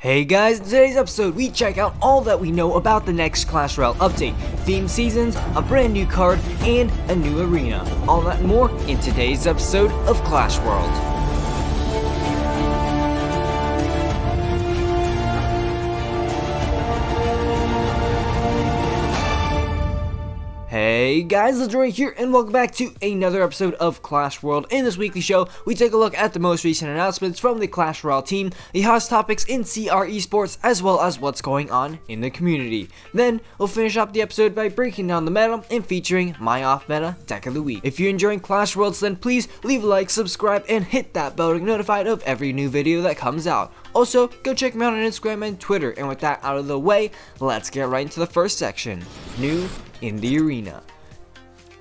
Hey guys, in today's episode we check out all that we know about the next Clash Royale update, themed seasons, a brand new card, and a new arena. All that and more in today's episode of Clash World. Hey guys, Legendaray here, and welcome back to another episode of Clash World. In this weekly show, we take a look at the most recent announcements from the Clash Royale team, the hottest topics in CR eSports, as well as what's going on in the community. Then, we'll finish up the episode by breaking down the meta and featuring my off-meta deck of the week. If you're enjoying Clash Worlds, then please leave a like, subscribe, and hit that bell to get notified of every new video that comes out. Also, go check me out on Instagram and Twitter, and with that out of the way, let's get right into the first section. New in the arena.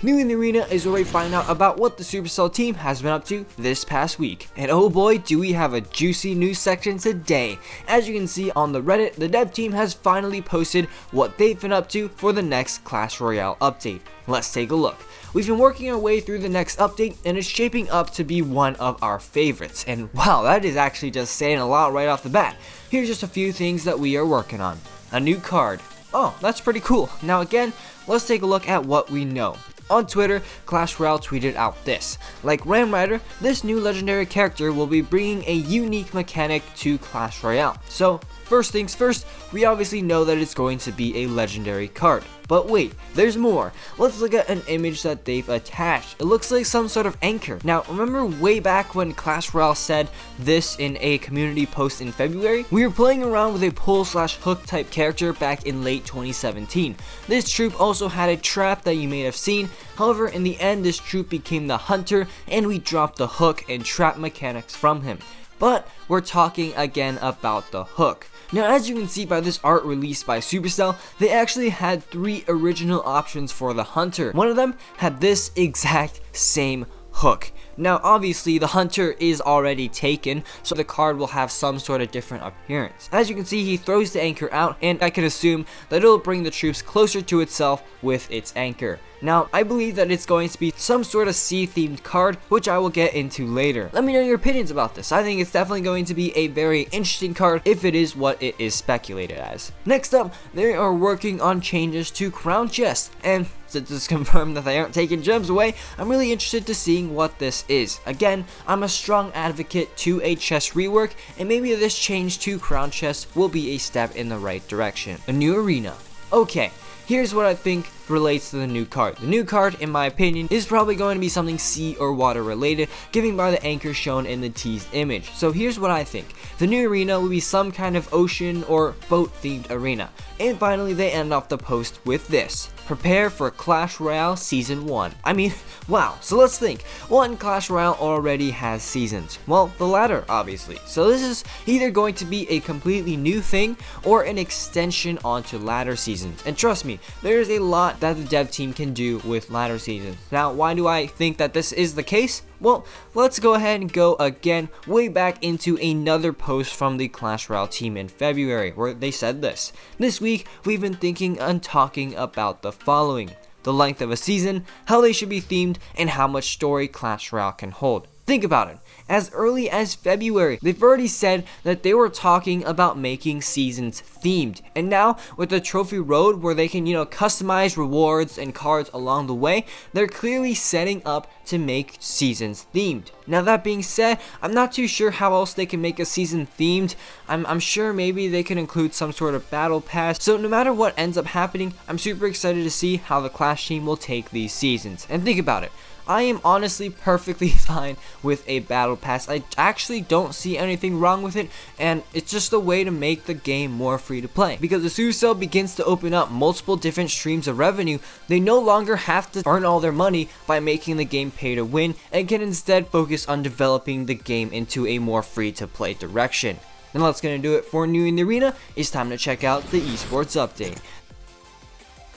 New in the arena is where we find out about what the Supercell team has been up to this past week. And oh boy, do we have a juicy news section today. As you can see on the Reddit, the dev team has finally posted what they've been up to for the next Clash Royale update. Let's take a look. We've been working our way through the next update, and it's shaping up to be one of our favorites. And wow, that is actually just saying a lot right off the bat. Here's just a few things that we are working on. A new card. Oh, that's pretty cool. Now again, let's take a look at what we know. On Twitter, Clash Royale tweeted out this. Like Ram Rider, this new legendary character will be bringing a unique mechanic to Clash Royale. So, first things first, we obviously know that it's going to be a legendary card. But wait, there's more. Let's look at an image that they've attached. It looks like some sort of anchor. Now, remember way back when Clash Royale said this in a community post in February? We were playing around with a pull/hook type character back in late 2017. This troop also had a trap that you may have seen. However, in the end, this troop became the hunter, and we dropped the hook and trap mechanics from him. But we're talking again about the hook. Now, as you can see by this art released by Supercell, they actually had 3 original options for the hunter. One of them had this exact same hook. Now, obviously, the hunter is already taken, so the card will have some sort of different appearance. As you can see, he throws the anchor out, and I can assume that it'll bring the troops closer to itself with its anchor. Now, I believe that it's going to be some sort of sea-themed card, which I will get into later. Let me know your opinions about this. I think it's definitely going to be a very interesting card if it is what it is speculated as. Next up, they are working on changes to Crown Chest, and since it's confirmed that they aren't taking gems away, I'm really interested to seeing what this is. Again, I'm a strong advocate to a chest rework, and maybe this change to Crown Chest will be a step in the right direction. A new arena. Okay. Here's what I think relates to the new card. The new card, in my opinion, is probably going to be something sea or water related, given by the anchor shown in the teased image. So here's what I think. The new arena will be some kind of ocean or boat themed arena. And finally, they end off the post with this. Prepare for Clash Royale Season 1. I mean, wow. So let's think. One, Clash Royale already has seasons. Well, the latter, obviously. So this is either going to be a completely new thing or an extension onto ladder seasons. And trust me, there's a lot that the dev team can do with ladder seasons. Now, why do I think that this is the case? Well, let's go ahead and go again way back into another post from the Clash Royale team in February, where they said this. This week, we've been thinking and talking about the following: the length of a season, how they should be themed, and how much story Clash Royale can hold. Think about it. As early as February, they've already said that they were talking about making seasons themed. And now, with the Trophy Road, where they can, customize rewards and cards along the way, they're clearly setting up to make seasons themed. Now, that being said, I'm not too sure how else they can make a season themed. I'm sure maybe they can include some sort of battle pass. So no matter what ends up happening, I'm super excited to see how the Clash team will take these seasons. And think about it. I am honestly perfectly fine with a battle pass. I actually don't see anything wrong with it, and it's just a way to make the game more free to play. Because as Supercell begins to open up multiple different streams of revenue, they no longer have to earn all their money by making the game pay to win, and can instead focus on developing the game into a more free to play direction. And that's going to do it for New in the Arena. It's time to check out the eSports update.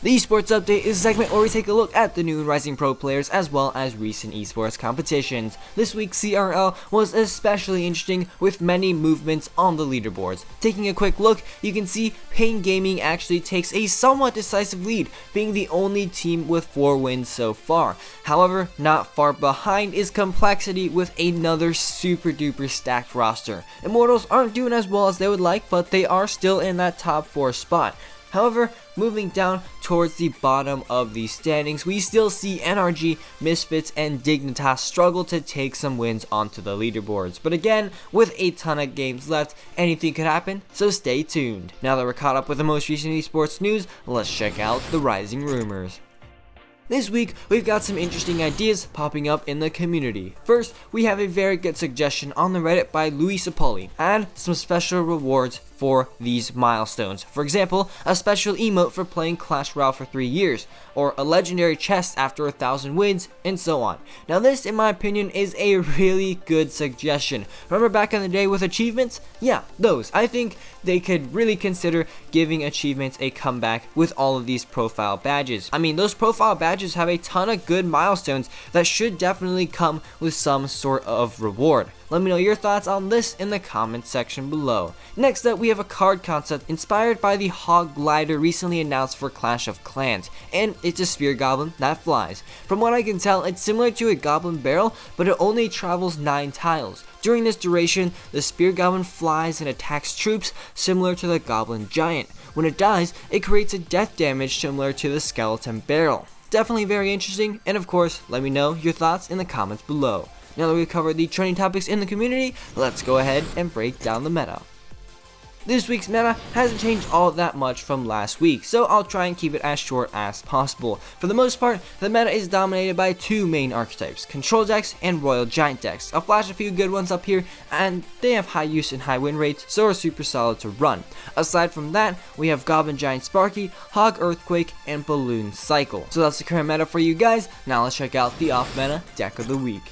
The eSports Update is a segment where we take a look at the new and rising pro players as well as recent eSports competitions. This week's CRL was especially interesting with many movements on the leaderboards. Taking a quick look, you can see Pain Gaming actually takes a somewhat decisive lead, being the only team with 4 wins so far. However, not far behind is Complexity with another super duper stacked roster. Immortals aren't doing as well as they would like, but they are still in that top 4 spot. However, moving down towards the bottom of the standings, we still see NRG, Misfits, and Dignitas struggle to take some wins onto the leaderboards. But again, with a ton of games left, anything could happen, so stay tuned. Now that we're caught up with the most recent esports news, let's check out the rising rumors. This week, we've got some interesting ideas popping up in the community. First, we have a very good suggestion on the Reddit by Luis Apolli. Add some special rewards for these milestones. For example, a special emote for playing Clash Royale for 3 years, or a legendary chest after 1,000 wins, and so on. Now this, in my opinion, is a really good suggestion. Remember back in the day with achievements? Yeah, those. I think they could really consider giving achievements a comeback with all of these profile badges. I mean, those profile badges have a ton of good milestones that should definitely come with some sort of reward. Let me know your thoughts on this in the comments section below. Next up, we have a card concept inspired by the Hog Glider recently announced for Clash of Clans, and it's a spear goblin that flies. From what I can tell, it's similar to a goblin barrel, but it only travels 9 tiles. During this duration, the spear goblin flies and attacks troops similar to the goblin giant. When it dies, it creates a death damage similar to the skeleton barrel. Definitely very interesting, and of course, let me know your thoughts in the comments below. Now that we've covered the trending topics in the community, let's go ahead and break down the meta. This week's meta hasn't changed all that much from last week, so I'll try and keep it as short as possible. For the most part, the meta is dominated by 2 main archetypes, control decks and royal giant decks. I'll flash a few good ones up here, and they have high use and high win rates, so are super solid to run. Aside from that, we have goblin giant Sparky, hog earthquake, and balloon cycle. So that's the current meta for you guys. Now let's check out the off meta deck of the week.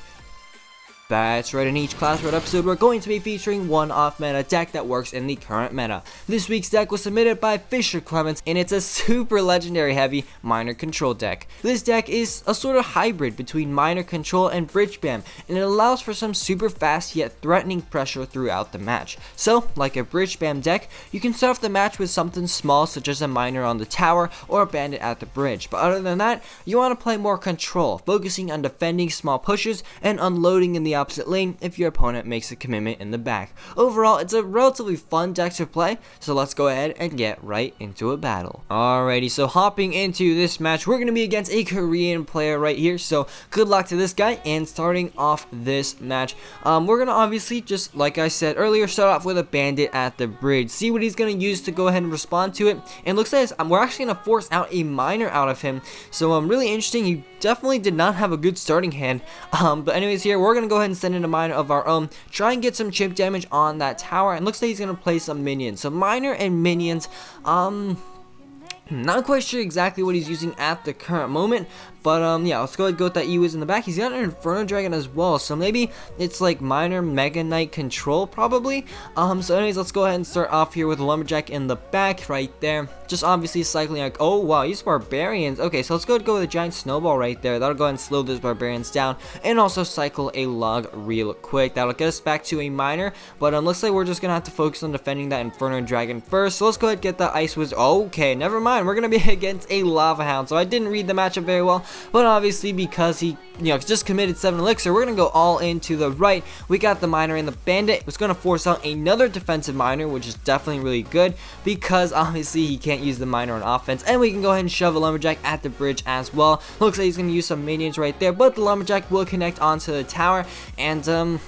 That's right, in each Clash Royale episode, we're going to be featuring one off-meta deck that works in the current meta. This week's deck was submitted by Fisher Clements, and it's a super legendary heavy miner control deck. This deck is a sort of hybrid between miner control and bridge spam, and it allows for some super fast yet threatening pressure throughout the match. So, like a bridge spam deck, you can start off the match with something small such as a miner on the tower or a bandit at the bridge, but other than that, you want to play more control, focusing on defending small pushes and unloading in the opposite lane if your opponent makes a commitment in the back. Overall, it's a relatively fun deck to play, so let's go ahead and get right into a battle. Alrighty, so hopping into this match, we're going to be against a Korean player right here, so good luck to this guy. And starting off this match, we're going to obviously, just like I said earlier, start off with a bandit at the bridge, see what he's going to use to go ahead and respond to it, and looks like we're actually going to force out a miner out of him, so really interesting. He definitely did not have a good starting hand, but anyways, here we're going to go ahead and send in a miner of our own, try and get some chip damage on that tower, and looks like he's going to play some minions. So miner and minions, not quite sure exactly what he's using at the current moment, but yeah, let's go ahead and go with that E-Wiz in the back. He's got an Inferno Dragon as well, so maybe it's like Miner Mega Knight control probably. So anyways, let's go ahead and start off here with a Lumberjack in the back right there. Just obviously cycling like, oh wow, he's Barbarians. Okay, so let's go ahead and go with a Giant Snowball right there. That'll go ahead and slow those Barbarians down, and also cycle a log real quick. That'll get us back to a Miner, but looks like we're just gonna have to focus on defending that Inferno Dragon first. So let's go ahead and get the Ice Wiz. Okay, never mind. We're gonna be against a Lava Hound, so I didn't read the matchup very well. But obviously, because he, just committed 7 elixir, we're going to go all into the right. We got the miner and the bandit. It's going to force out another defensive miner, which is definitely really good, because obviously he can't use the miner on offense. And we can go ahead and shove a lumberjack at the bridge as well. Looks like he's going to use some minions right there, but the lumberjack will connect onto the tower. And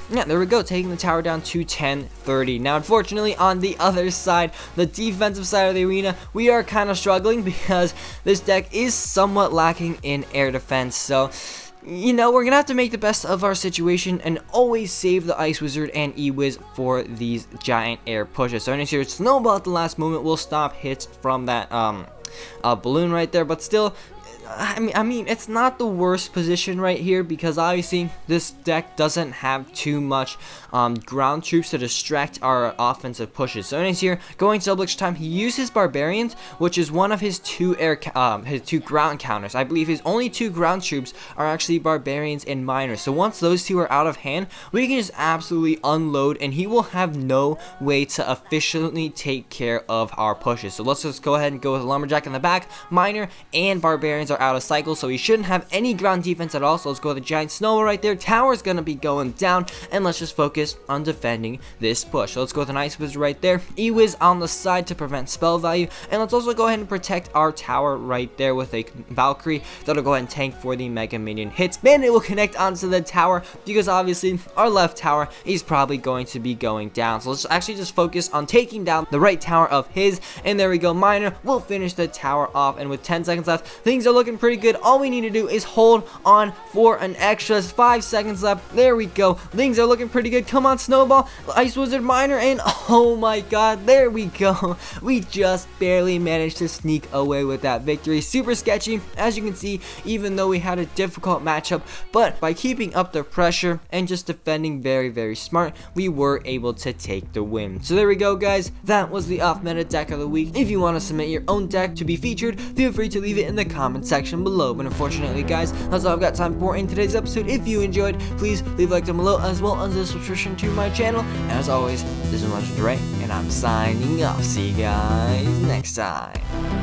yeah, there we go, taking the tower down to 10-30. Now, unfortunately, on the other side, the defensive side of the arena, we are kind of struggling because this deck is somewhat lacking in air defense. So, we're gonna have to make the best of our situation and always save the Ice Wizard and E-Wiz for these giant air pushes. So, here, Snowball at the last moment will stop hits from that balloon right there, but still I mean, it's not the worst position right here because obviously this deck doesn't have too much ground troops to distract our offensive pushes. So anyways here, going to double extra time, he used his barbarians, which is one of his two ground counters. I believe his only 2 ground troops are actually barbarians and miners. So once those 2 are out of hand, we can just absolutely unload, and he will have no way to efficiently take care of our pushes. So let's just go ahead and go with a lumberjack in the back. Miner and barbarians are out of cycle, so he shouldn't have any ground defense at all. So let's go with a giant snowball right there. Tower's gonna be going down, and let's just focus on defending this push. So let's go with an ice wizard right there. E-wiz on the side to prevent spell value, and let's also go ahead and protect our tower right there with a Valkyrie that'll go ahead and tank for the mega minion hits. Bandit will connect onto the tower because obviously our left tower is probably going to be going down. So let's actually just focus on taking down the right tower of his, and there we go. Miner will finish the tower off, and with 10 seconds left, things are looking pretty good. All we need to do is hold on for an extra 5 seconds left. There we go. Things are looking pretty good. Come on, snowball, ice wizard, miner, and oh my god, there we go. We just barely managed to sneak away with that victory. Super sketchy, as you can see, even though we had a difficult matchup, but by keeping up the pressure and just defending very smart, we were able to take the win. So there we go, guys. That was the off-meta deck of the week. If you want to submit your own deck to be featured, feel free to leave it in the comment section below. But unfortunately, guys, that's all I've got time for in today's episode. If you enjoyed, please leave a like down below, as well as a subscription to my channel. And as always, this is Legendaray, and I'm signing off. See you guys next time.